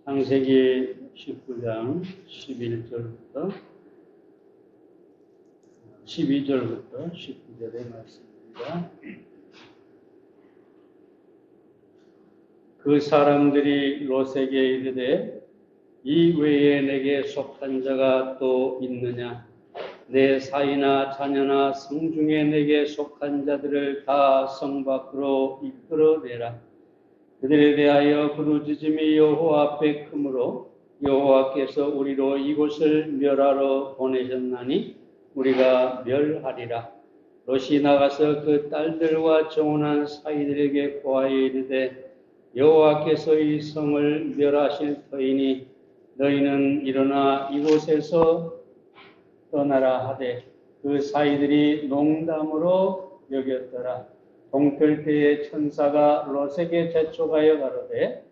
창세기 19장 11절부터 12절부터 19절의 말씀입니다. 그 사람들이 롯에게 이르되 이 외에 내게 속한 자가 또 있느냐? 내 사이나 자녀나 성중에 내게 속한 자들을 다 성 밖으로 이끌어내라. 그들에 대하여 부르짖음이 여호와 앞에 크므로 여호와께서 우리로 이곳을 멸하러 보내셨나니 우리가 멸하리라. 롯이 나가서 그 딸들과 정혼한 사이들에게 고하여 이르되 여호와께서 이 성을 멸하실 터이니 너희는 일어나 이곳에서 떠나라 하되 그 사이들이 농담으로 여겼더라. 동틀 때에 천사가 롯에게 재촉하여 가로되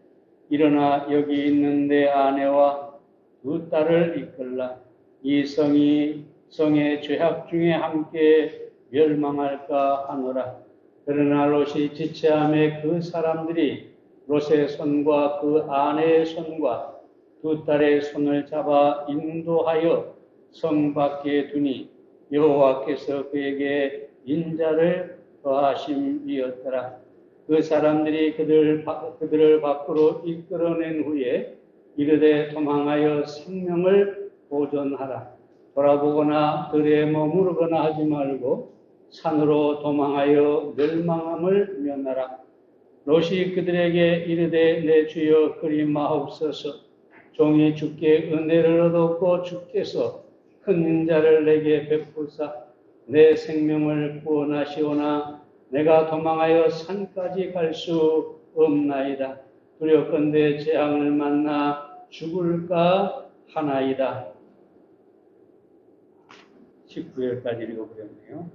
일어나 여기 있는 내 아내와 두 딸을 이끌라. 이 성의 죄악 중에 함께 멸망할까 하노라. 그러나 롯이 지체함에 그 사람들이 롯의 손과 그 아내의 손과 두 딸의 손을 잡아 인도하여 성 밖에 두니 여호와께서 그에게 인자를 더하심이었더라. 그 사람들이 그들을 밖으로 이끌어낸 후에 이르되 도망하여 생명을 보존하라. 돌아보거나 들에 머무르거나 하지 말고 산으로 도망하여 멸망함을 면하라. 롯이 그들에게 이르되 내 주여 그리 마옵소서. 종이 주께 은혜를 얻었고 주께서 큰 인자를 내게 베푸사 내 생명을 구원하시오나 내가 도망하여 산까지 갈 수 없나이다. 두렵건대 재앙을 만나 죽을까 하나이다. 19절까지 읽어보렸네요.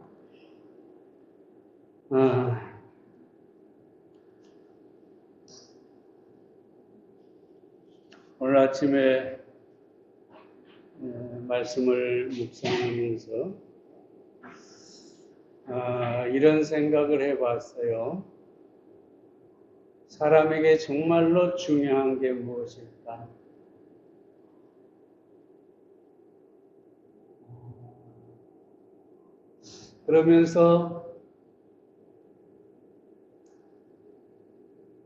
오늘 아침에 말씀을 묵상하면서 이런 생각을 해봤어요. 사람에게 정말로 중요한 게 무엇일까? 그러면서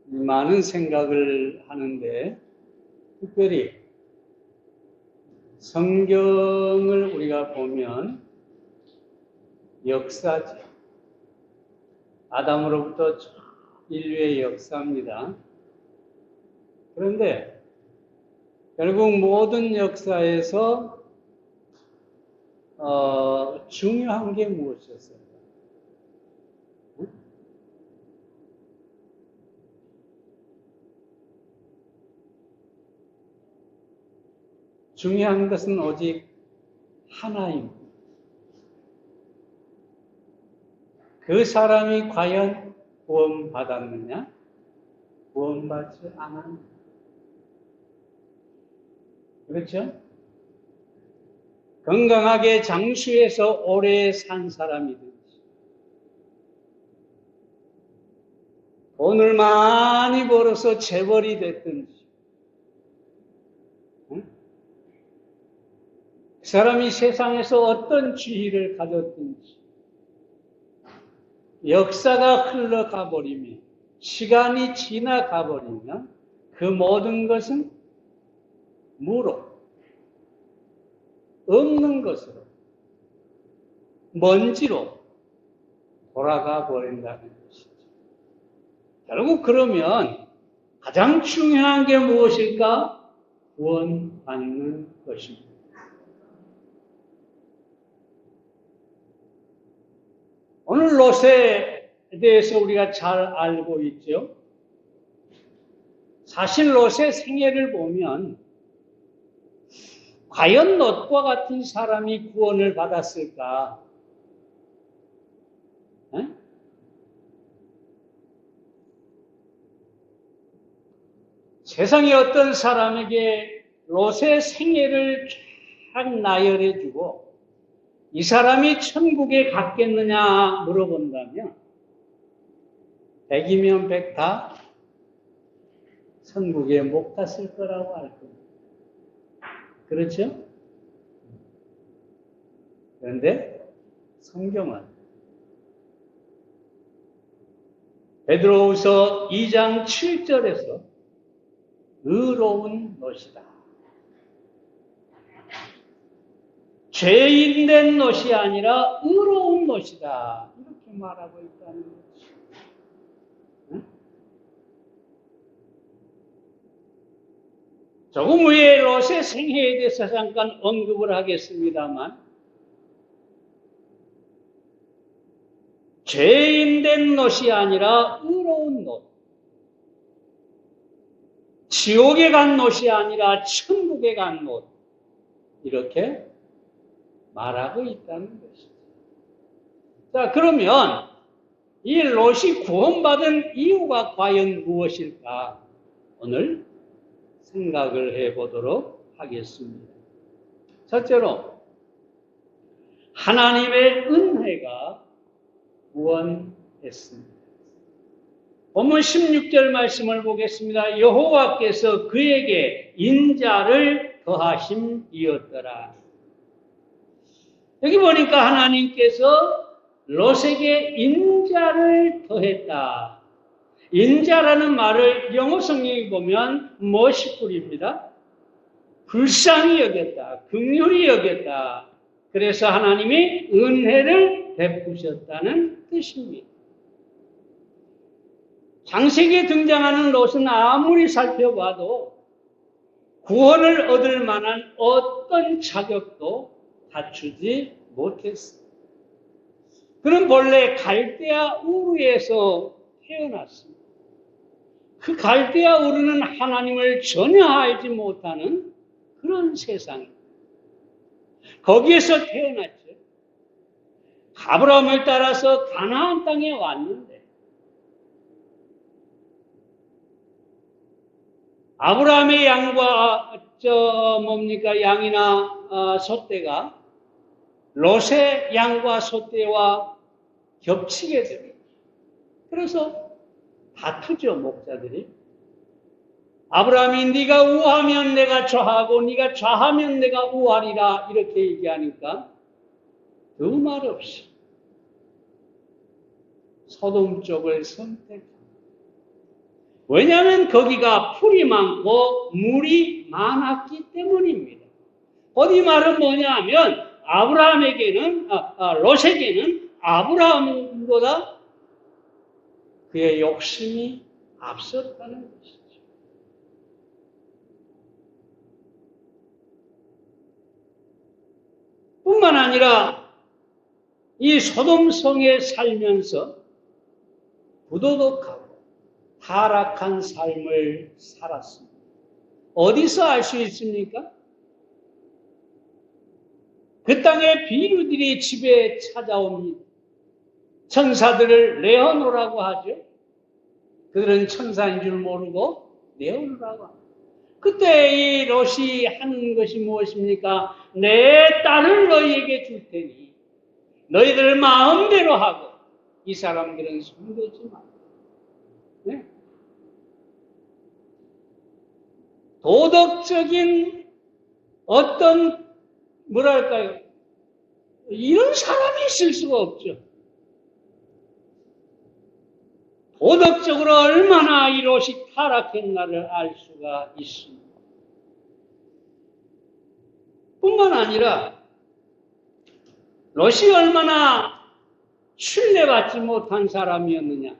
많은 생각을 하는데 특별히 성경을 우리가 보면 역사죠. 아담으로부터 인류의 역사입니다. 그런데 결국 모든 역사에서 중요한 게 무엇이었어요? 중요한 것은 오직 하나입니다. 그 사람이 과연 구원받았느냐? 구원받지 않았느냐? 그렇죠? 건강하게 장수해서 오래 산 사람이든지 돈을 많이 벌어서 재벌이 됐든지 그 사람이 세상에서 어떤 지위를 가졌든지 역사가 흘러가 버리면 시간이 지나가 버리면 그 모든 것은 무로 없는 것으로 먼지로 돌아가 버린다는 것이죠. 결국 그러면 가장 중요한 게 무엇일까? 구원받는 것입니다. 오늘 롯에 대해서 우리가 잘 알고 있죠. 사실 롯의 생애를 보면 과연 롯과 같은 사람이 구원을 받았을까? 세상에 어떤 사람에게 롯의 생애를 쫙 나열해주고 이 사람이 천국에 갔겠느냐 물어본다면 100이면 100 다 천국에 못 갔을 거라고 알 겁니다. 그렇죠? 그런데 성경은 베드로후서 2장 7절에서 의로운 것이다. 죄인 된 것이 아니라 의로운 것이다. 이렇게 말하고 있다는 거죠. 응? 조금 후에 롯의 생애에 대해서 잠깐 언급을 하겠습니다만 죄인 된 것이 아니라 의로운 것. 지옥에 간 것이 아니라 천국에 간 것. 이렇게 말하고 있다는 것이죠. 자, 그러면 이 롯이 구원받은 이유가 과연 무엇일까? 오늘 생각을 해보도록 하겠습니다. 첫째로 하나님의 은혜가 구원했습니다. 본문 16절 말씀을 보겠습니다. 여호와께서 그에게 인자를 더하심이었더라. 여기 보니까 하나님께서 롯에게 인자를 더했다. 인자라는 말을 영어 성경에 보면 merciful입니다. 불쌍히 여겼다. 긍휼히 여겼다. 그래서 하나님이 은혜를 베푸셨다는 뜻입니다. 창세기에 등장하는 롯은 아무리 살펴봐도 구원을 얻을 만한 어떤 자격도 갖추지 못했습니다. 그는 본래 갈대아 우르에서 태어났습니다. 그 갈대아 우르는 하나님을 전혀 알지 못하는 그런 세상입니다. 거기에서 태어났죠. 아브라함을 따라서 가나안 땅에 왔는데 아브라함의 양과 양이나 소떼가 롯의 양과 소떼와 겹치게 됩니다. 그래서 다투죠, 목자들이. 아브라함이 네가 우하면 내가 좌하고 네가 좌하면 내가 우하리라 이렇게 얘기하니까 그 말 없이 소돔 쪽을 선택합니다. 왜냐하면 거기가 풀이 많고 물이 많았기 때문입니다. 어디 말은 뭐냐 하면 롯에게는 아브라함보다 그의 욕심이 앞섰다는 것이죠. 뿐만 아니라 이 소돔성에 살면서 부도덕하고 타락한 삶을 살았습니다. 어디서 알 수 있습니까? 그 땅의 비류들이 집에 찾아옵니다. 천사들을 레오노라고 하죠. 그들은 천사인 줄 모르고 레오노라고 합니다. 그때 이 롯이 하는 것이 무엇입니까? 내 딸을 너희에게 줄 테니 너희들 마음대로 하고 이 사람들은 손대지 마. 네? 도덕적인 어떤 뭐랄까요? 이런 사람이 있을 수가 없죠. 도덕적으로 얼마나 이 롯이 타락했나를 알 수가 있습니다. 뿐만 아니라 롯이 얼마나 신뢰받지 못한 사람이었느냐.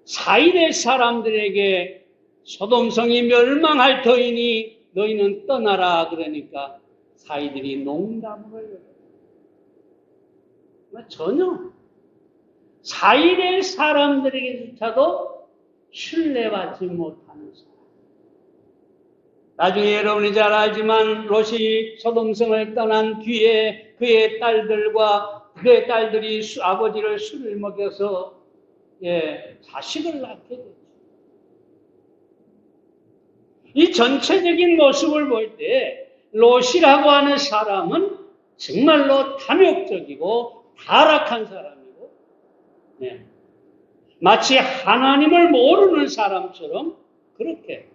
사일의 사람들에게 소돔성이 멸망할 터이니 너희는 떠나라 그러니까 사이들이 농담을 해요. 전혀 사일의 사람들에게조차도 신뢰받지 못하는 사람. 나중에 여러분이 잘 알지만 롯이 소돔성을 떠난 뒤에 그의 딸들이 아버지를 술을 먹여서 자식을 낳게 됐죠. 이 전체적인 모습을 볼 때 롯이라고 하는 사람은 정말로 탐욕적이고 타락한 사람이고 마치 하나님을 모르는 사람처럼 그렇게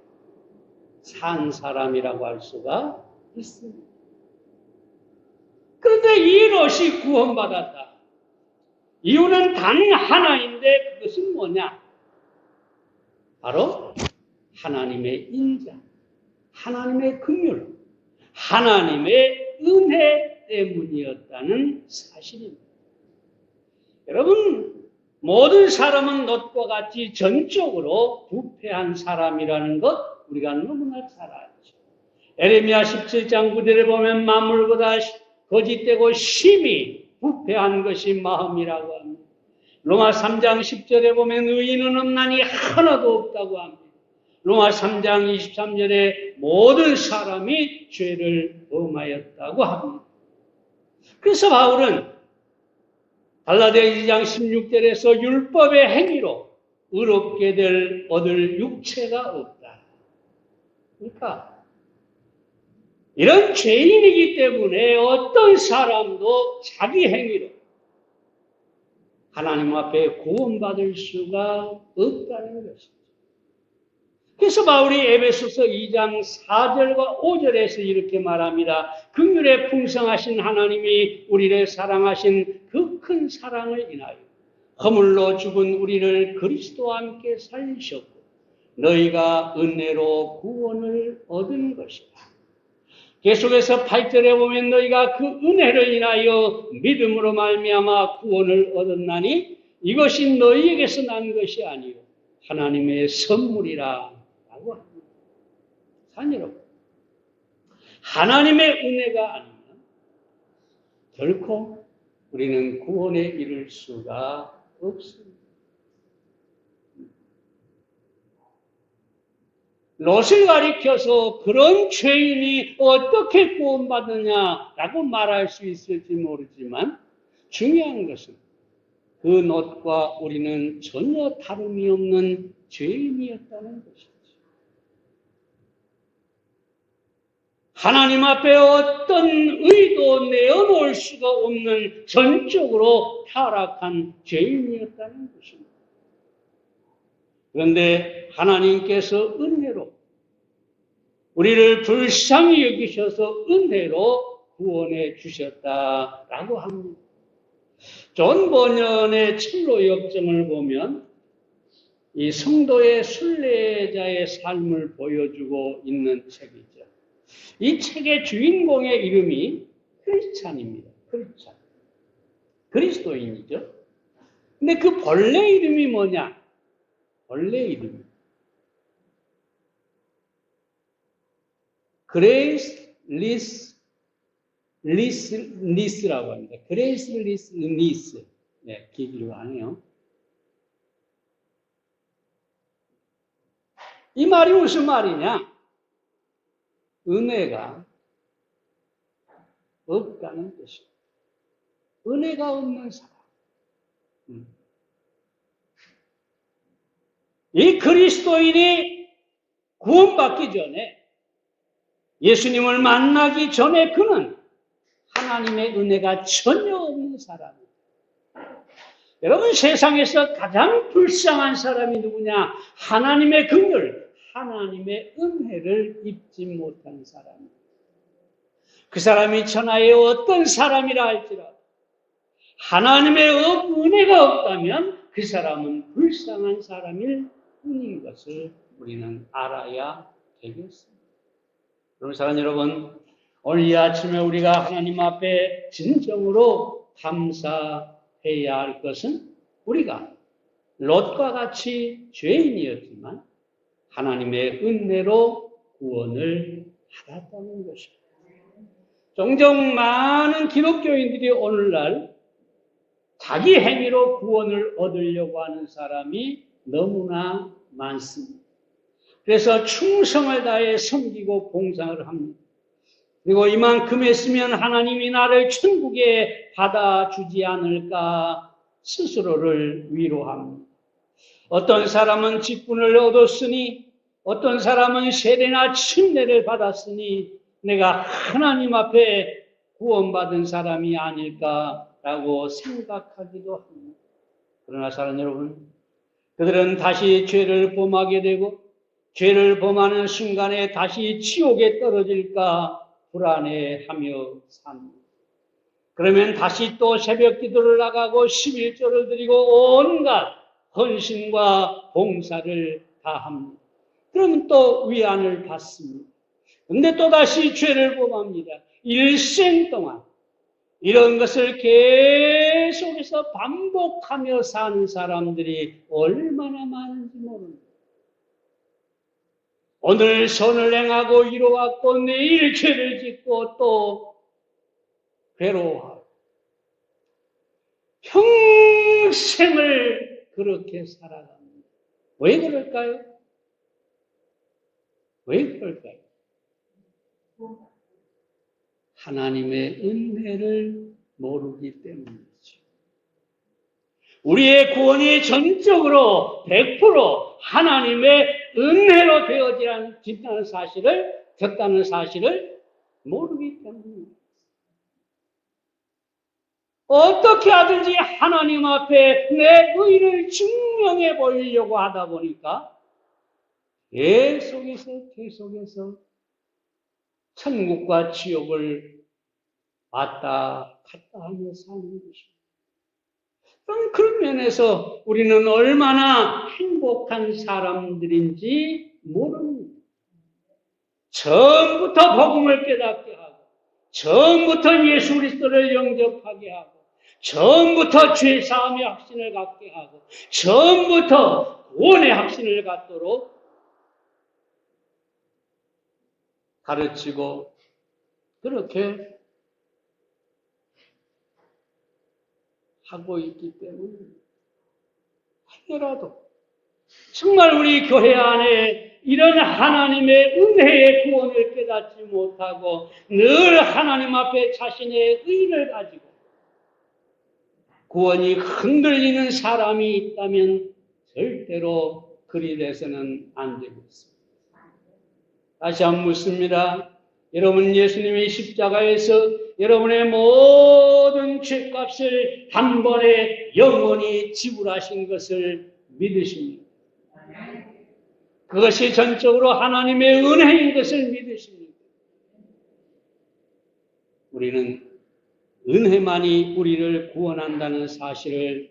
산 사람이라고 할 수가 있습니다. 그런데 이 롯이 구원받았다. 이유는 단 하나인데 그것은 뭐냐? 바로 하나님의 인자, 하나님의 긍휼, 하나님의 은혜 때문이었다는 사실입니다. 여러분, 모든 사람은 롯과 같이 전적으로 부패한 사람이라는 것 우리가 너무나 잘 알죠. 에레미야 17장 9절에 보면 만물보다 거짓되고 심히 부패한 것이 마음이라고 합니다. 로마 3장 10절에 보면 의인은 없나니 하나도 없다고 합니다. 로마 3장 23절에 모든 사람이 죄를 범하였다고 합니다. 그래서 바울은 갈라디아 2장 16절에서 율법의 행위로 의롭게 얻을 육체가 없다. 그러니까 이런 죄인이기 때문에 어떤 사람도 자기 행위로 하나님 앞에 구원받을 수가 없다는 것입니다. 그래서 바울이 에베소서 2장 4절과 5절에서 이렇게 말합니다. 긍휼에 풍성하신 하나님이 우리를 사랑하신 그 큰 사랑을 인하여 허물로 죽은 우리를 그리스도와 함께 살리셨고 너희가 은혜로 구원을 얻은 것이다. 계속해서 8절에 보면 너희가 그 은혜를 인하여 믿음으로 말미암아 구원을 얻었나니 이것이 너희에게서 난 것이 아니요 하나님의 선물이라 라고 합니다. 산 여러분, 하나님의 은혜가 아니면 결코 우리는 구원에 이를 수가 없습니다. 롯을 가리켜서 그런 죄인이 어떻게 구원받느냐라고 말할 수 있을지 모르지만 중요한 것은 그 롯과 우리는 전혀 다름이 없는 죄인이었다는 것이죠. 하나님 앞에 어떤 의도 내어놓을 수가 없는 전적으로 타락한 죄인이었다는 것입니다. 그런데 하나님께서 은혜로 우리를 불쌍히 여기셔서 은혜로 구원해 주셨다라고 합니다. 존 버년의 철로 역정을 보면 이 성도의 순례자의 삶을 보여주고 있는 책이죠. 이 책의 주인공의 이름이 크리스찬입니다. 크리스찬. 그리스도인이죠. 근데 그 본래 이름이 뭐냐? 본래 이름이 그레이스 리스라고 합니다. 그레이스 리스. 네, 기기로 하네요. 이 말이 무슨 말이냐? 은혜가 없다는 것입니다. 은혜가 없는 사람. 이 그리스도인이 구원받기 전에 예수님을 만나기 전에 그는 하나님의 은혜가 전혀 없는 사람입니다. 여러분, 세상에서 가장 불쌍한 사람이 누구냐? 하나님의 긍휼, 하나님의 은혜를 입지 못한 사람입니다. 그 사람이 천하의 어떤 사람이라 할지라도 하나님의 은혜가 없다면 그 사람은 불쌍한 사람일 뿐인 것을 우리는 알아야 되겠습니다. 그럼 사랑하는 여러분, 오늘 이 아침에 우리가 하나님 앞에 진정으로 감사해야 할 것은 우리가 롯과 같이 죄인이었지만 하나님의 은혜로 구원을 받았다는 것입니다. 종종 많은 기독교인들이 오늘날 자기 행위로 구원을 얻으려고 하는 사람이 너무나 많습니다. 그래서 충성을 다해 섬기고 봉사를 합니다. 그리고 이만큼 했으면 하나님이 나를 천국에 받아주지 않을까 스스로를 위로합니다. 어떤 사람은 직분을 얻었으니 어떤 사람은 세례나 침례를 받았으니 내가 하나님 앞에 구원받은 사람이 아닐까라고 생각하기도 합니다. 그러나 사랑하는 여러분, 그들은 다시 죄를 범하게 되고 죄를 범하는 순간에 다시 지옥에 떨어질까 불안해하며 삽니다. 그러면 다시 또 새벽 기도를 나가고 11조를 드리고 온갖 헌신과 봉사를 다합니다. 그러면 또 위안을 받습니다. 근데 또다시 죄를 범합니다. 일생 동안 이런 것을 계속해서 반복하며 사는 사람들이 얼마나 많은지 모릅니다. 오늘 선을 행하고 이루어갖고 내일 죄를 짓고 또 괴로워하고 평생을 그렇게 살아갑니다. 왜 그럴까요? 왜 그럴까요? 하나님의 은혜를 모르기 때문이죠. 우리의 구원이 전적으로 100% 하나님의 은혜로 되어진다는 사실을 모르기 때문입니다. 어떻게 하든지 하나님 앞에 내 의를 증명해 보이려고 하다 보니까 계속해서 천국과 지옥을 왔다 갔다 하며 사는 것입니다. 그런 면에서 우리는 얼마나 행복한 사람들인지 모릅니다. 처음부터 복음을 깨닫게 하고, 처음부터 예수 그리스도를 영접하게 하고, 처음부터 죄사함의 확신을 갖게 하고, 처음부터 구원의 확신을 갖도록 가르치고 그렇게 하고 있기 때문에 혹여라도 정말 우리 교회 안에 이런 하나님의 은혜의 구원을 깨닫지 못하고 늘 하나님 앞에 자신의 의를 가지고 구원이 흔들리는 사람이 있다면 절대로 그리 돼서는 안 되겠습니다. 다시 한번 묻습니다. 여러분 예수님이 십자가에서 여러분의 모든 죄값을 한 번에 영원히 지불하신 것을 믿으십니까? 그것이 전적으로 하나님의 은혜인 것을 믿으십니까? 우리는 은혜만이 우리를 구원한다는 사실을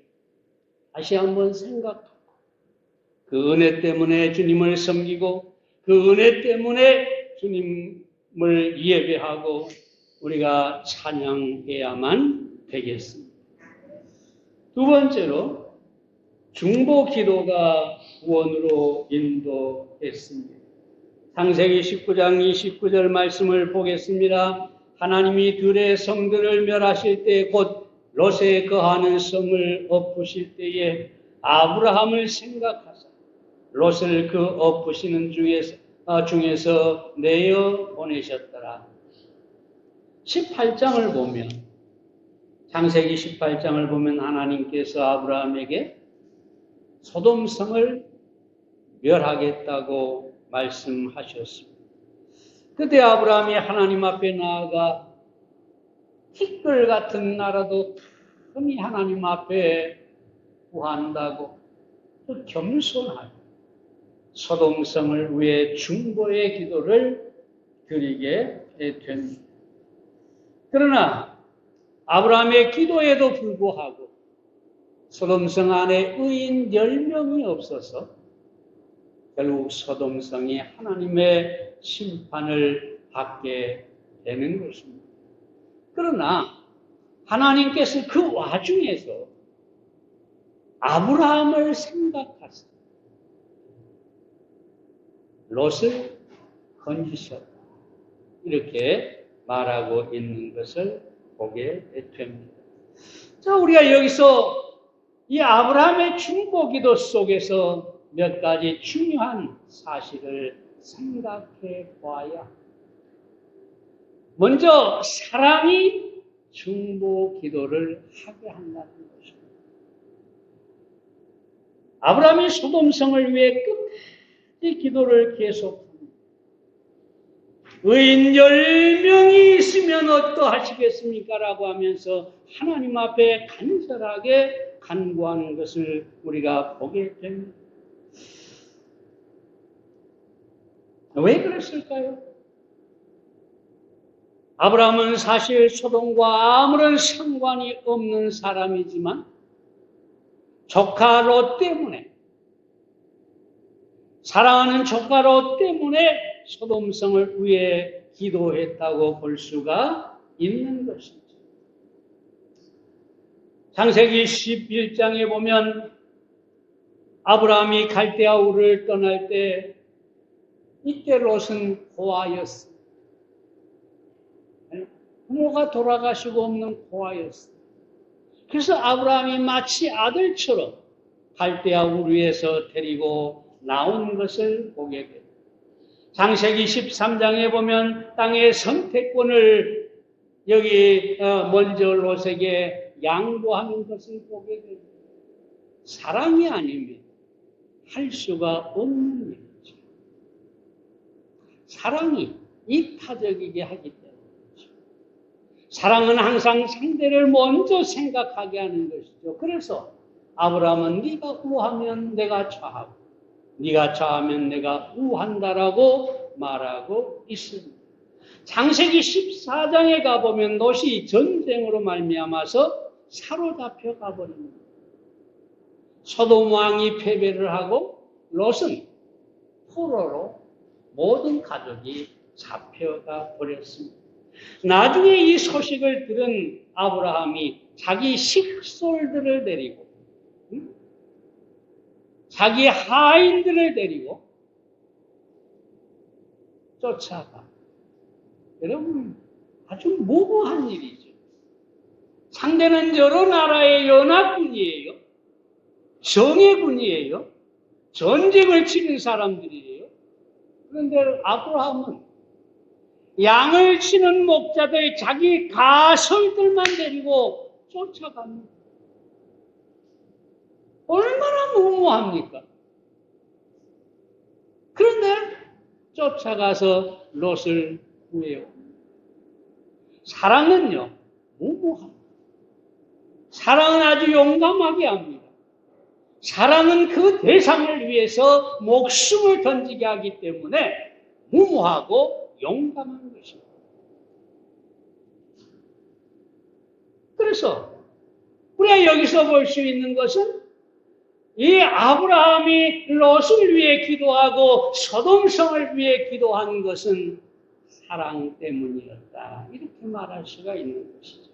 다시 한번 생각하고 그 은혜 때문에 주님을 섬기고 그 은혜 때문에 주님을 예배하고 우리가 찬양해야만 되겠습니다. 두 번째로 중보 기도가 구원으로 인도했습니다. 창세기 19장 29절 말씀을 보겠습니다. 하나님이 들의 성들을 멸하실 때 곧 롯에 거하는 성을 엎으실 때에 아브라함을 생각하사 롯을 그 엎으시는 중에서 내어 보내셨더라. 18장을 보면 창세기 18장을 보면 하나님께서 아브라함에게 소돔성을 멸하겠다고 말씀하셨습니다. 그때 아브라함이 하나님 앞에 나아가 티끌 같은 나라도 감히 하나님 앞에 구한다고 그 겸손하게 소돔성을 위해 중보의 기도를 드리게 됩니다. 그러나 아브라함의 기도에도 불구하고 소돔성 안에 의인 10명이 없어서 결국 소돔성이 하나님의 심판을 받게 되는 것입니다. 그러나 하나님께서 그 와중에서 아브라함을 생각하사 롯을 건지셨다. 이렇게 말하고 있는 것을 보게 됩니다. 자, 우리가 여기서 이 아브라함의 중보기도 속에서 몇 가지 중요한 사실을 생각해 봐야. 먼저 사랑이 중보기도를 하게 한다는 것입니다. 아브라함이 소돔성을 위해 끝까지 기도를 계속합니다. 의인 10명이 있으면 어떠하시겠습니까? 라고 하면서 하나님 앞에 간절하게 간구하는 것을 우리가 보게 됩니다. 왜 그랬을까요? 아브라함은 사실 소돔과 아무런 상관이 없는 사람이지만 조카 롯 때문에, 사랑하는 조카 롯 때문에 소돔성을 위해 기도했다고 볼 수가 있는 것이죠. 창세기 11장에 보면 아브라함이 갈대아 우르를 떠날 때 이때 롯은 고아였습니다. 부모가 돌아가시고 없는 고아였습니다. 그래서 아브라함이 마치 아들처럼 갈대아 우르에서 데리고 나온 것을 보게 됩니다. 창세기 13장에 보면 땅의 선택권을 여기 먼저 롯에게 양보하는 것을 보게 됩니다. 사랑이 아니면 할 수가 없는 일이죠. 사랑이 이타적이게 하기 때문이죠. 사랑은 항상 상대를 먼저 생각하게 하는 것이죠. 그래서 아브라함은 네가 우하면 내가 좌하고 네가 좌하면 내가 우한다라고 말하고 있습니다. 창세기 14장에 가보면 롯이 전쟁으로 말미암아서 사로잡혀 가버립니다. 소돔 왕이 패배를 하고 롯은 포로로 모든 가족이 잡혀가 버렸습니다. 나중에 이 소식을 들은 아브라함이 자기 식솔들을 데리고 자기 하인들을 데리고 쫓아가. 여러분, 아주 무모한 일이죠. 상대는 여러 나라의 연합군이에요. 정예군이에요. 전쟁을 치는 사람들이에요. 그런데 아브라함은 양을 치는 목자들 자기 가설들만 데리고 쫓아갑니다. 얼마나 무모합니까? 그런데 쫓아가서 롯을 구해요. 사랑은요, 무모합니다. 사랑은 아주 용감하게 합니다. 사랑은 그 대상을 위해서 목숨을 던지게 하기 때문에 무모하고 용감한 것입니다. 그래서 우리가 여기서 볼 수 있는 것은 이 아브라함이 롯을 위해 기도하고 소돔성을 위해 기도한 것은 사랑 때문이었다. 이렇게 말할 수가 있는 것이죠.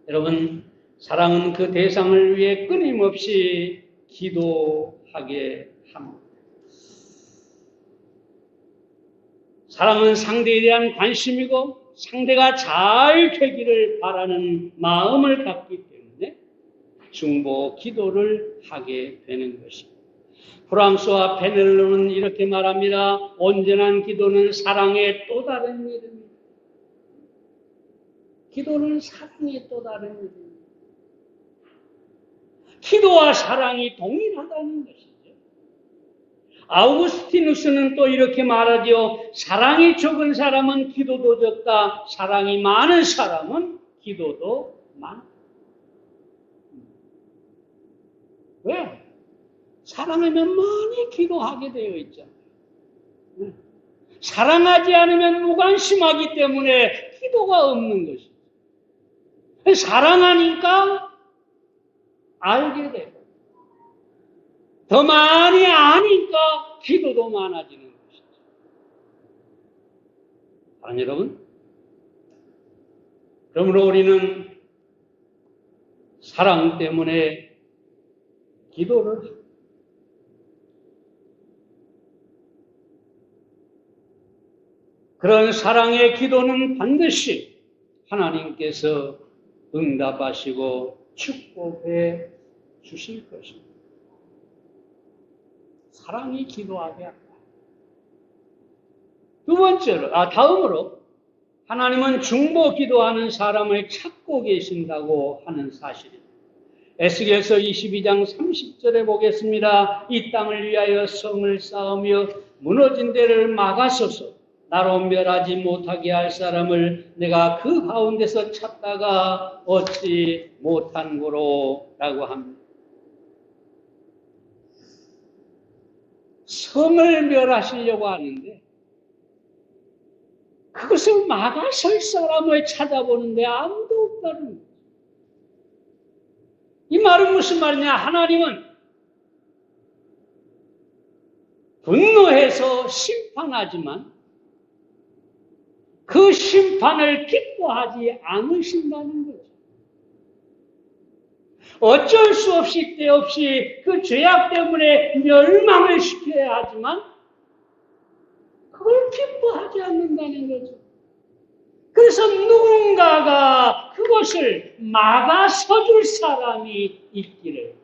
여러분, 사랑은 그 대상을 위해 끊임없이 기도하게 합니다. 사랑은 상대에 대한 관심이고 상대가 잘 되기를 바라는 마음을 갖기 때문에 중보 기도를 하게 되는 것입니다. 프랑스와 페넬로는 이렇게 말합니다. 온전한 기도는 사랑의 또 다른 이름입니다. 기도는 사랑의 또 다른 이름입니다. 기도와 사랑이 동일하다는 것이죠. 아우구스티누스는 또 이렇게 말하죠. 사랑이 적은 사람은 기도도 적다. 사랑이 많은 사람은 기도도 많다. 왜? 사랑하면 많이 기도하게 되어 있잖아요. 사랑하지 않으면 무관심하기 때문에 기도가 없는 것이죠. 사랑하니까 알게 되고 더 많이 아니까 기도도 많아지는 것이죠. 사랑 여러분, 그러므로 우리는 사랑 때문에 기도를 합니다. 그런 사랑의 기도는 반드시 하나님께서 응답하시고 축복해 주실 것입니다. 사랑이 기도하게 한다. 다음으로 하나님은 중보 기도하는 사람을 찾고 계신다고 하는 사실입니다. 에스겔서 22장 30절에 보겠습니다. 이 땅을 위하여 성을 쌓으며 무너진 데를 막아서서 나로 멸하지 못하게 할 사람을 내가 그 가운데서 찾다가 얻지 못한 거로 라고 합니다. 성을 멸하시려고 하는데 그것을 막아설 사람을 찾아보는데 아무도 없다는 거예요. 이 말은 무슨 말이냐? 하나님은 분노해서 심판하지만 그 심판을 기뻐하지 않으신다는 거죠. 어쩔 수 없이 때없이 그 죄악 때문에 멸망을 시켜야 하지만 그걸 기뻐하지 않는다는 거죠. 그래서 누군가가 그것을 막아서줄 사람이 있기를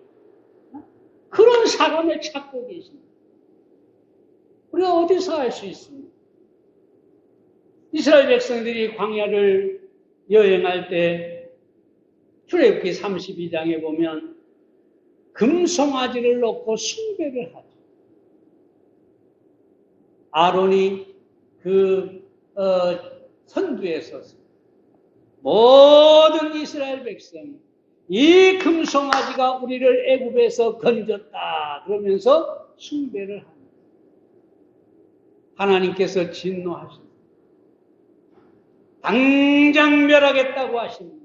그런 사람을 찾고 계십니다. 우리가 어디서 알 수 있습니까? 이스라엘 백성들이 광야를 여행할 때 출애굽기 32장에 보면 금송아지를 놓고 숭배를 하죠. 아론이 그 선두에 서서 모든 이스라엘 백성 이 금송아지가 우리를 애굽에서 건졌다 그러면서 숭배를 합니다. 하나님께서 진노하십니다. 당장 멸하겠다고 하십니다.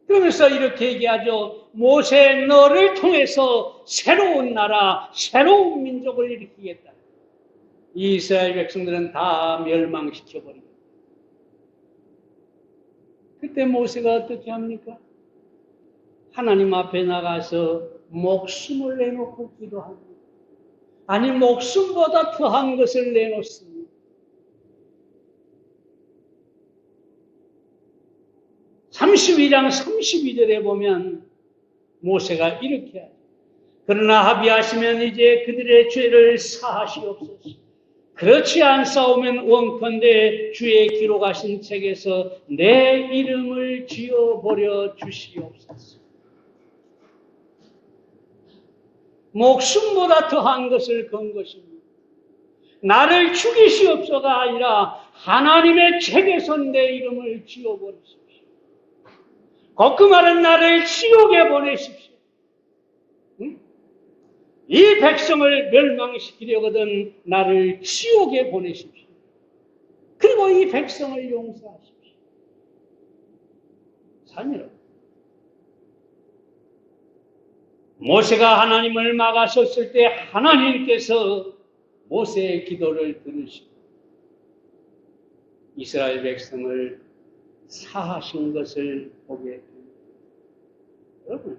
그러면서 이렇게 얘기하죠. 모세 너를 통해서 새로운 나라, 새로운 민족을 일으키겠다. 이스라엘 백성들은 다 멸망시켜버립니다. 그때 모세가 어떻게 합니까? 하나님 앞에 나가서 목숨을 내놓고 기도합니다. 아니 목숨보다 더한 것을 내놓습니다. 32장 32절에 보면 모세가 이렇게 하죠. 그러나 합의하시면 이제 그들의 죄를 사하시옵소서. 그렇지 않사오면 원컨대 주의 기록하신 책에서 내 이름을 지어버려 주시옵소서. 목숨보다 더한 것을 건 것입니다. 나를 죽이시옵소가 아니라 하나님의 책에서 내 이름을 지어버리십시오. 그 말은 나를 지옥에 보내십시오. 응? 이 백성을 멸망시키려거든 나를 지옥에 보내십시오. 그리고 이 백성을 용서하십시오. 사실은 모세가 하나님을 막아섰을 때 하나님께서 모세의 기도를 들으시고 이스라엘 백성을 사하신 것을 보게 됩니다. 여러분,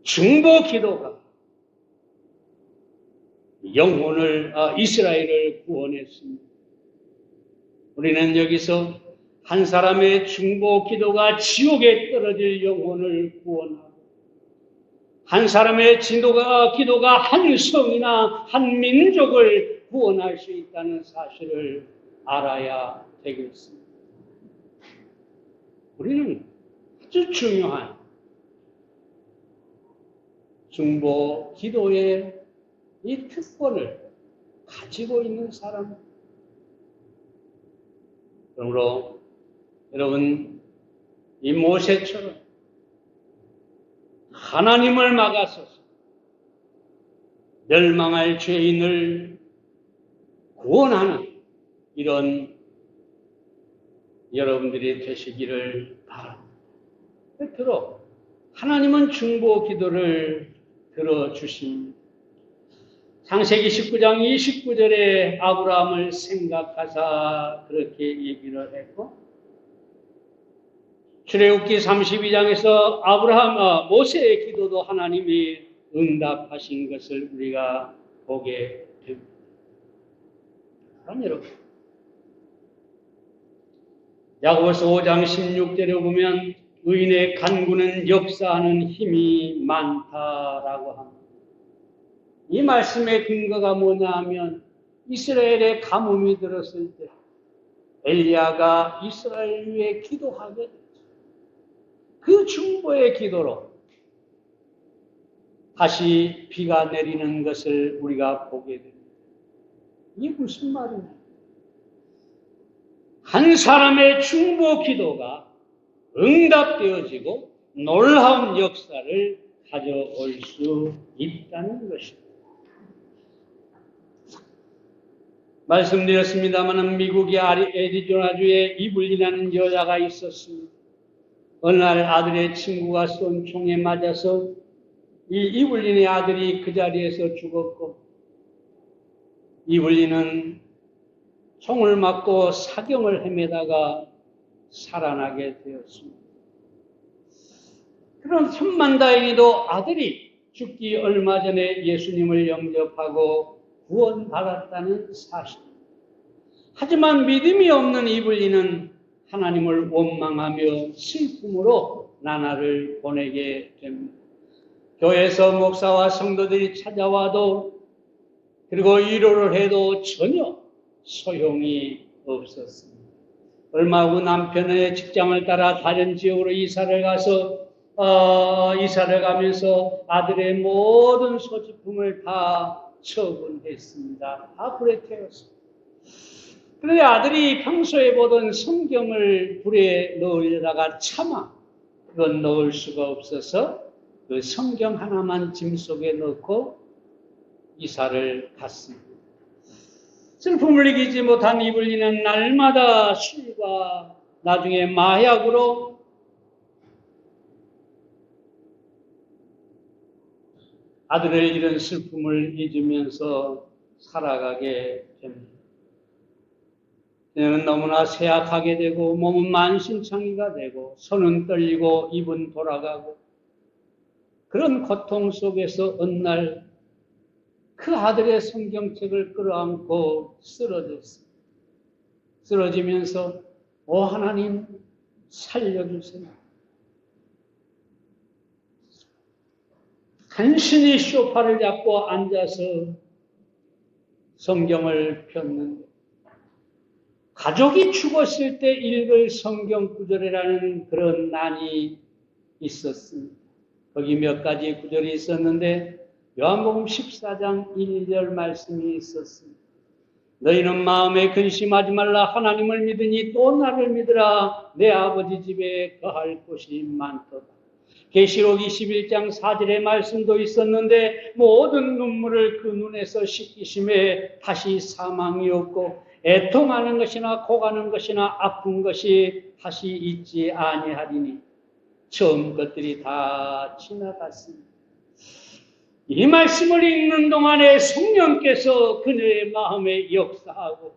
중보 기도가 영혼을, 이스라엘을 구원했습니다. 우리는 여기서 한 사람의 중보 기도가 지옥에 떨어질 영혼을 구원하고 한 사람의 기도가 한 성이나 한 민족을 구원할 수 있다는 사실을 알아야 되겠습니다. 우리는 아주 중요한 중보 기도의 이 특권을 가지고 있는 사람. 그러므로 여러분 이 모세처럼 하나님을 막아서서 멸망할 죄인을 구원하는 이런 여러분들이 되시기를 바랍니다. 끝으로 하나님은 중보 기도를 들어주십니다. 창세기 19장 29절에 아브라함을 생각하사 그렇게 얘기를 했고 출애굽기 32장에서 모세의 기도도 하나님이 응답하신 것을 우리가 보게 됩니다. 그럼 여러분 야고보서 5장 16절에 보면 의인의 간구는 역사하는 힘이 많다라고 합니다. 이 말씀의 근거가 뭐냐 하면 이스라엘의 가뭄이 들었을 때 엘리야가 이스라엘 위에 기도하게 됐죠. 그 중보의 기도로 다시 비가 내리는 것을 우리가 보게 됩니다. 이게 무슨 말이냐? 한 사람의 중보 기도가 응답되어지고 놀라운 역사를 가져올 수 있다는 것입니다. 말씀드렸습니다만 미국의 애리조나주에 이블리라는 여자가 있었습니다. 어느 날 아들의 친구가 쏜 총에 맞아서 이 이블린의 아들이 그 자리에서 죽었고, 이블린은 총을 맞고 사경을 헤매다가 살아나게 되었습니다. 그런 천만다행히도 아들이 죽기 얼마 전에 예수님을 영접하고 구원받았다는 사실. 하지만 믿음이 없는 이블린은 하나님을 원망하며 슬픔으로 나날을 보내게 됩니다. 교회에서 목사와 성도들이 찾아와도 그리고 위로를 해도 전혀 소용이 없었습니다. 얼마 후 남편의 직장을 따라 다른 지역으로 이사를 가면서 아들의 모든 소지품을 다 처분했습니다. 다 불에 태웠습니다. 그런데 아들이 평소에 보던 성경을 불에 넣으려다가 차마 그건 넣을 수가 없어서 그 성경 하나만 짐 속에 넣고 이사를 갔습니다. 슬픔을 이기지 못한 이블리는 날마다 술과 나중에 마약으로 아들을 잃은 슬픔을 잊으면서 살아가게 됩니다. 그녀는 너무나 쇠약하게 되고 몸은 만신창이가 되고 손은 떨리고 입은 돌아가고 그런 고통 속에서 어느 날 그 아들의 성경책을 끌어안고 쓰러졌습니다. 쓰러지면서 오 하나님 살려주세요. 간신히 소파를 잡고 앉아서 성경을 폈는데 가족이 죽었을 때 읽을 성경 구절이라는 그런 난이 있었습니다. 거기 몇 가지 구절이 있었는데 요한복음 14장 1절 말씀이 있었습니다. 너희는 마음에 근심하지 말라. 하나님을 믿으니 또 나를 믿으라. 내 아버지 집에 거할 곳이 많도다. 계시록 21장 4절의 말씀도 있었는데 모든 눈물을 그 눈에서 씻기심에 다시 사망이 없고 애통하는 것이나 고가는 것이나 아픈 것이 다시 있지 아니하리니 처음 것들이 다 지나갔습니다. 이 말씀을 읽는 동안에 성령께서 그녀의 마음에 역사하고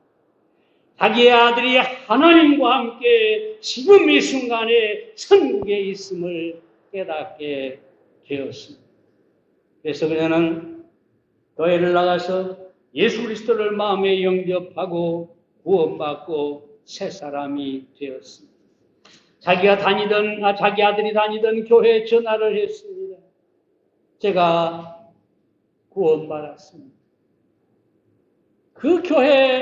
자기의 아들이 하나님과 함께 지금 이 순간에 천국에 있음을 깨닫게 되었습니다. 그래서 그녀는 교회를 나가서 예수 그리스도를 마음에 영접하고 구원받고 새 사람이 되었습니다. 자기 아들이 다니던 교회에 전화를 했습니다. 제가 구원받았습니다. 그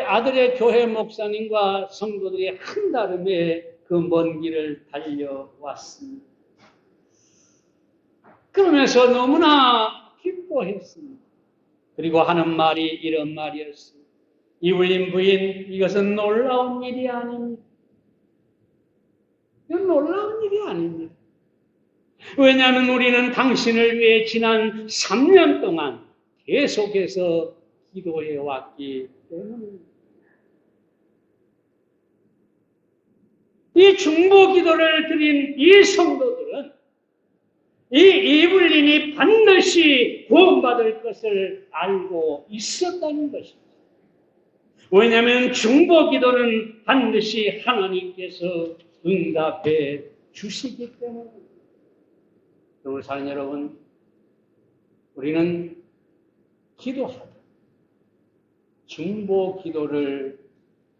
아들의 교회 목사님과 성도들이 한달음에 그 먼 길을 달려왔습니다. 그러면서 너무나 기뻐했습니다. 그리고 하는 말이 이런 말이었습니다. 이블린 부인, 이것은 놀라운 일이 아닙니다. 이건 놀라운 일이 아닙니다. 왜냐하면 우리는 당신을 위해 지난 3년 동안 계속해서 기도해 왔기 때문입니다. 이 중보 기도를 드린 이 성도들은 이 이블린이 반드시 구원받을 것을 알고 있었다는 것입니다. 왜냐하면 중보 기도는 반드시 하나님께서 응답해 주시기 때문입니다. 그리고 사랑 여러분, 우리는 기도하다. 중보 기도를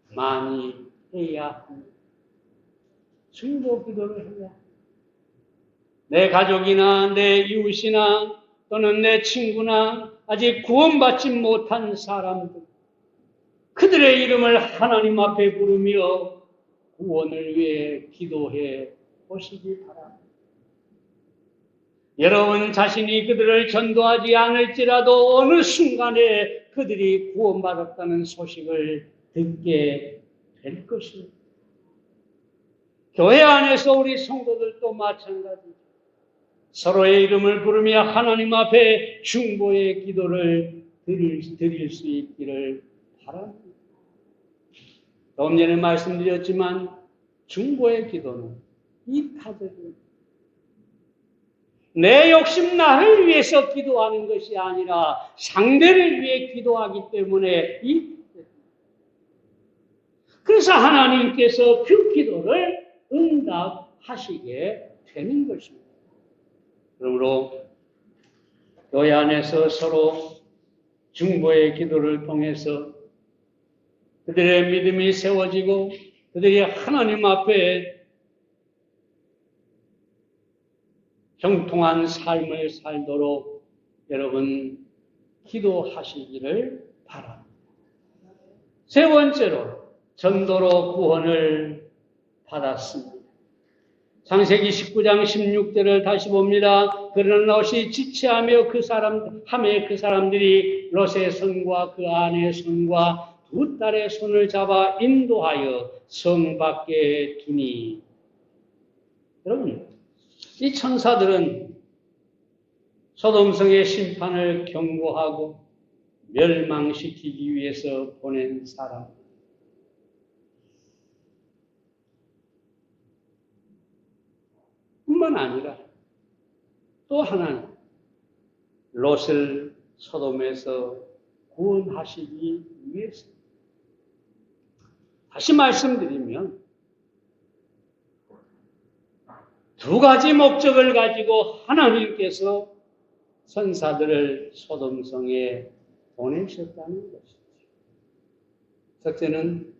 많이 해야 합니다. 중보 기도를 해야 합니다. 내 가족이나 내 이웃이나 또는 내 친구나 아직 구원받지 못한 사람들, 그들의 이름을 하나님 앞에 부르며 구원을 위해 기도해 보시기 바랍니다. 여러분 자신이 그들을 전도하지 않을지라도 어느 순간에 그들이 구원받았다는 소식을 듣게 될 것입니다. 교회 안에서 우리 성도들도 마찬가지입니다. 서로의 이름을 부르며 하나님 앞에 중보의 기도를 드릴 수 있기를 바랍니다. 조금 전에 말씀드렸지만 중보의 기도는 이타적입니다. 내 욕심 나를 위해서 기도하는 것이 아니라 상대를 위해 기도하기 때문에 그래서 하나님께서 그 기도를 응답하시게 되는 것입니다. 그러므로 교회 안에서 서로 중보의 기도를 통해서 그들의 믿음이 세워지고 그들이 하나님 앞에 형통한 삶을 살도록 여러분 기도하시기를 바랍니다. 세 번째로 전도로 구원을 받았습니다. 창세기 19장 16절을 다시 봅니다. 그러나 롯이 지체하며 그 사람들이 롯의 손과 그 아내의 손과 두 딸의 손을 잡아 인도하여 성 밖에 두니. 여러분, 이 천사들은 소돔성의 심판을 경고하고 멸망시키기 위해서 보낸 사람. 뿐만 아니라 또 하나는 롯을 소돔에서 구원하시기 위해서. 다시 말씀드리면 두 가지 목적을 가지고 하나님께서 천사들을 소돔성에 보내셨다는 것이죠. 첫째는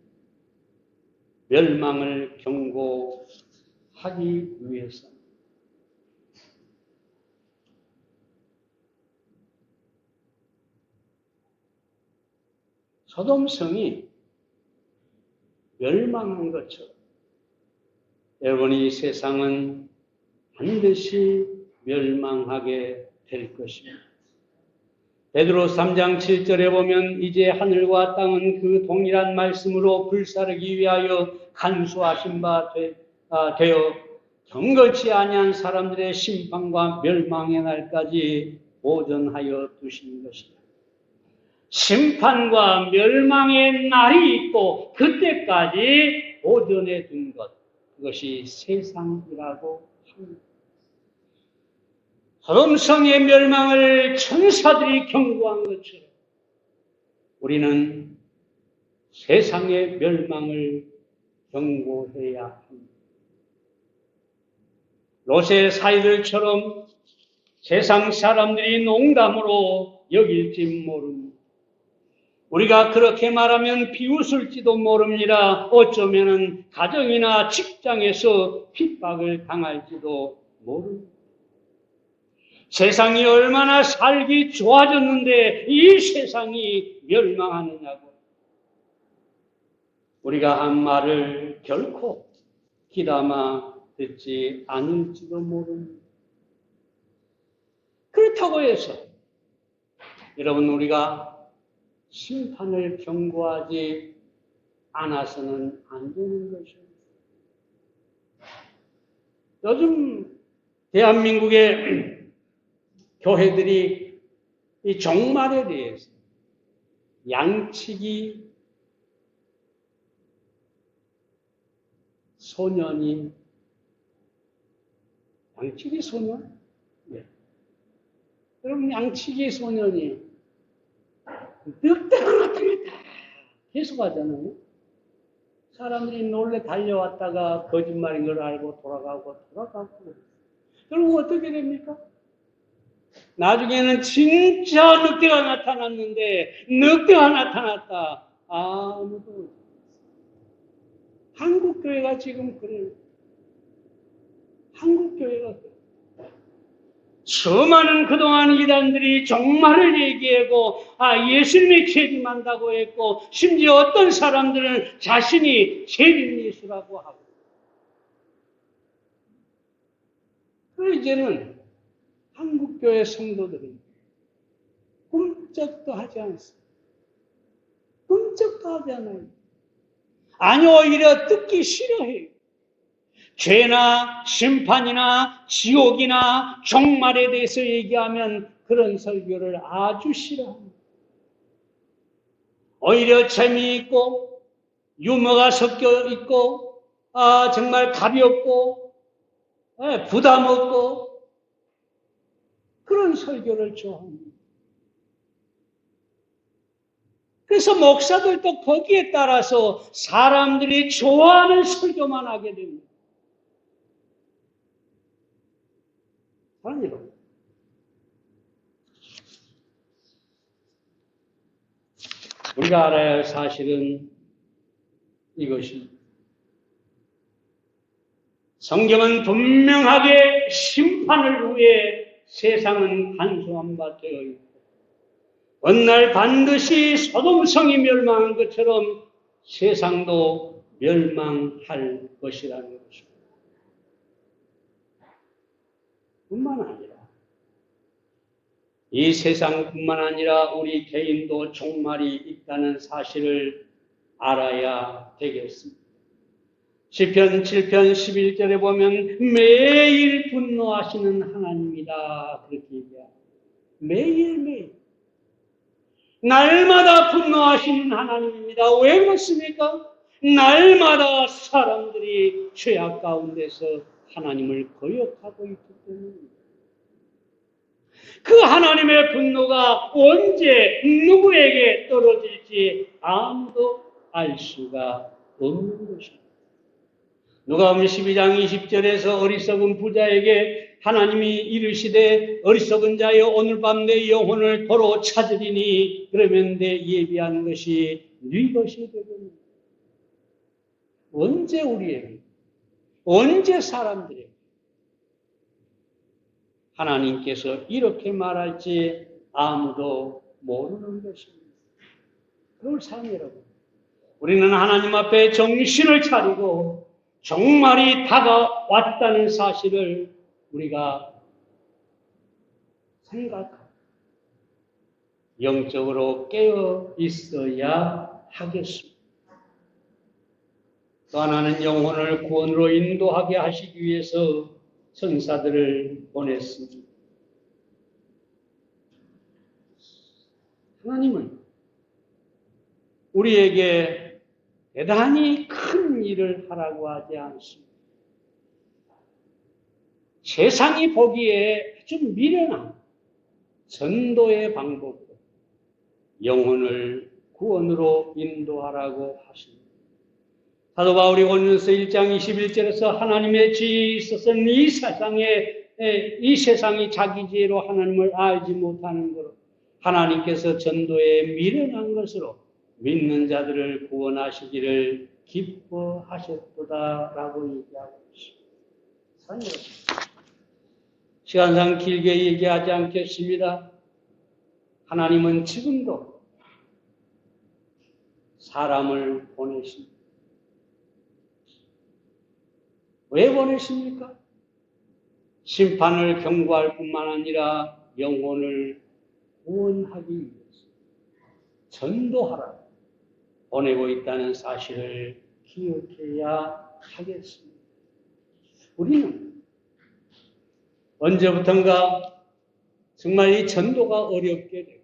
멸망을 경고하기 위해서. 소돔성이 멸망한 것처럼 여러분, 이 세상은 반드시 멸망하게 될 것입니다. 베드로 3장 7절에 보면 이제 하늘과 땅은 그 동일한 말씀으로 불사르기 위하여 간수하신 바 되어 경건치 아니한 사람들의 심판과 멸망의 날까지 보존하여 두신 것이다. 심판과 멸망의 날이 있고 그때까지 보존해 둔 것, 그것이 세상이라고 합니다. 소돔성의 멸망을 천사들이 경고한 것처럼 우리는 세상의 멸망을 경고해야 합니다. 롯의 사이들처럼 세상 사람들이 농담으로 여길지 모릅니다. 우리가 그렇게 말하면 비웃을지도 모릅니다. 어쩌면 가정이나 직장에서 핍박을 당할지도 모릅니다. 세상이 얼마나 살기 좋아졌는데 이 세상이 멸망하느냐고. 우리가 한 말을 결코 귀담아 듣지 않을지도 모릅니다. 그렇다고 해서 여러분, 우리가 심판을 경고하지 않아서는 안 되는 것입니다. 요즘 대한민국의 교회들이 이 종말에 대해서 양치기 소년? 네. 여러분, 양치기 소년이 늑대가 나타났다 계속 하잖아요. 사람들이 놀래 달려왔다가 거짓말인 걸 알고 돌아가고. 결국 어떻게 됩니까? 나중에는 진짜 늑대가 나타났는데 늑대가 나타났다. 아무도. 한국교회가 지금 그래요. 한국교회가 그래요. 수많은 그동안 이단들이 종말을 얘기하고 예수님이 재림한다고 했고, 심지어 어떤 사람들은 자신이 재림 예수라고 하고. 그래서 이제는 한국교회 성도들은 꿈쩍도 하지 않습니다. 꿈쩍도 하지 않아요. 아니, 오히려 듣기 싫어해요. 죄나 심판이나 지옥이나 종말에 대해서 얘기하면 그런 설교를 아주 싫어합니다. 오히려 재미있고 유머가 섞여 있고 정말 가볍고 부담 없고 그런 설교를 좋아합니다. 그래서 목사들도 거기에 따라서 사람들이 좋아하는 설교만 하게 됩니다. 아니요. 우리가 알아야 할 사실은 이것입니다. 성경은 분명하게 심판을 위해 세상은 단순한 바 되어 있고 어느 날 반드시 소돔성이 멸망한 것처럼 세상도 멸망할 것이라는 것입니다. 뿐만 아니라 이 세상뿐만 아니라 우리 개인도 종말이 있다는 사실을 알아야 되겠습니다. 시편 7편 11절에 보면 매일 분노하시는 하나님이다 그렇게 얘기합니다. 매일매일 날마다 분노하시는 하나님입니다. 왜 그렇습니까? 날마다 사람들이 죄악 가운데서 하나님을 거역하고 있기 때문입니다. 그 하나님의 분노가 언제 누구에게 떨어질지 아무도 알 수가 없는 것입니다. 누가복음 12장 20절에서 어리석은 부자에게 하나님이 이르시되 어리석은 자여 오늘 밤 내 영혼을 도로 찾으리니 그러면 내 예비한 것이 네 것이 되겠느냐. 언제 우리에게 언제 사람들에게 하나님께서 이렇게 말할지 아무도 모르는 것입니다. 그걸 사랑 여러분, 우리는 하나님 앞에 정신을 차리고 종말이 다가왔다는 사실을 우리가 생각하고 영적으로 깨어 있어야 하겠습니다. 또 하나는 영혼을 구원으로 인도하게 하시기 위해서 천사들을 보냈습니다. 하나님은 우리에게 대단히 큰 일을 하라고 하지 않습니다. 세상이 보기에 아주 미련한 전도의 방법으로 영혼을 구원으로 인도하라고 하십니다. 사도 바울이 고린도서 1장 21절에서 하나님의 지혜에 있어서는 이 세상이 자기 지혜로 하나님을 알지 못하는 것으로 하나님께서 전도에 미련한 것으로 믿는 자들을 구원하시기를 기뻐하셨도다라고 얘기하고 있습니다. 시간상 길게 얘기하지 않겠습니다. 하나님은 지금도 사람을 보내십니다. 왜 보내십니까? 심판을 경고할 뿐만 아니라 영혼을 구원하기 위해서 전도하라 보내고 있다는 사실을 기억해야 하겠습니다. 우리는 언제부턴가 정말 이 전도가 어렵게 되고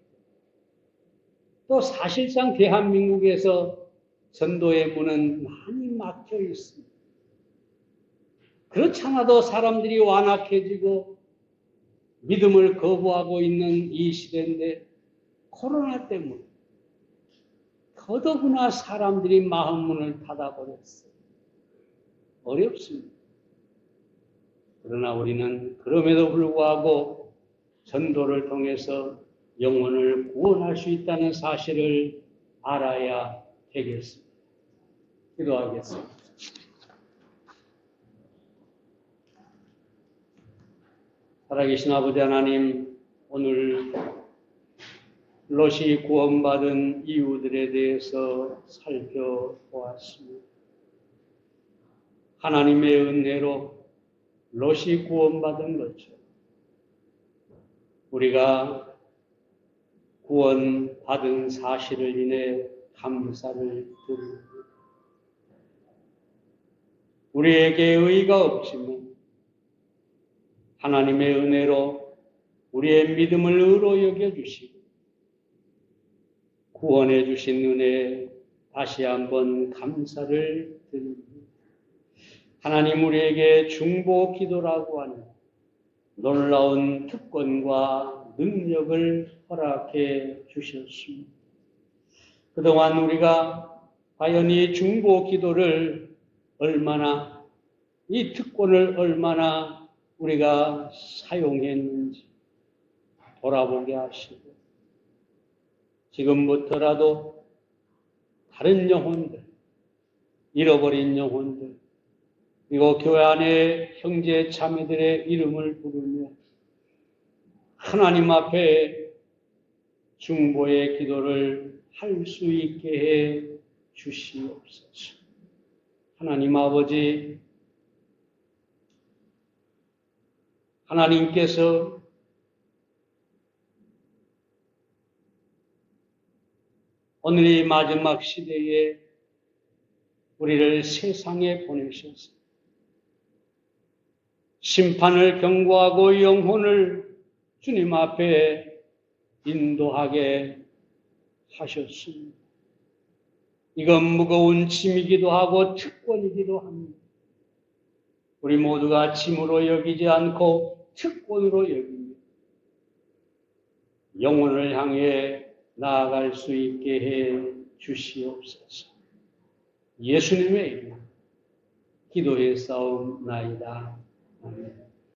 또 사실상 대한민국에서 전도의 문은 많이 막혀 있습니다. 그렇잖아도 사람들이 완악해지고 믿음을 거부하고 있는 이 시대인데 코로나 때문에 더더구나 사람들이 마음문을 닫아버렸어요. 어렵습니다. 그러나 우리는 그럼에도 불구하고 전도를 통해서 영혼을 구원할 수 있다는 사실을 알아야 되겠습니다. 기도하겠습니다. 살아계신 아버지 하나님, 오늘 롯이 구원받은 이유들에 대해서 살펴보았습니다. 하나님의 은혜로 롯이 구원받은 것처럼 우리가 구원받은 사실을 인해 감사를 드립니다. 우리에게 의가 없지만 하나님의 은혜로 우리의 믿음을 의로 여겨주시고 구원해 주신 은혜에 다시 한번 감사를 드립니다. 하나님 우리에게 중보 기도라고 하는 놀라운 특권과 능력을 허락해 주셨습니다. 그동안 우리가 과연 이 중보 기도를 얼마나, 이 특권을 얼마나 우리가 사용했는지 돌아보게 하시고 지금부터라도 다른 영혼들, 잃어버린 영혼들, 그리고 교회 안에 형제 자매들의 이름을 부르며 하나님 앞에 중보의 기도를 할 수 있게 해 주시옵소서. 하나님 아버지, 하나님께서 오늘 이 마지막 시대에 우리를 세상에 보내셔서 심판을 경고하고 영혼을 주님 앞에 인도하게 하셨습니다. 이건 무거운 짐이기도 하고 특권이기도 합니다. 우리 모두가 짐으로 여기지 않고 특권으로 여기며 영혼을 향해 나아갈 수 있게 해 주시옵소서. 예수님의 이름 기도에 싸움나이다. 아멘.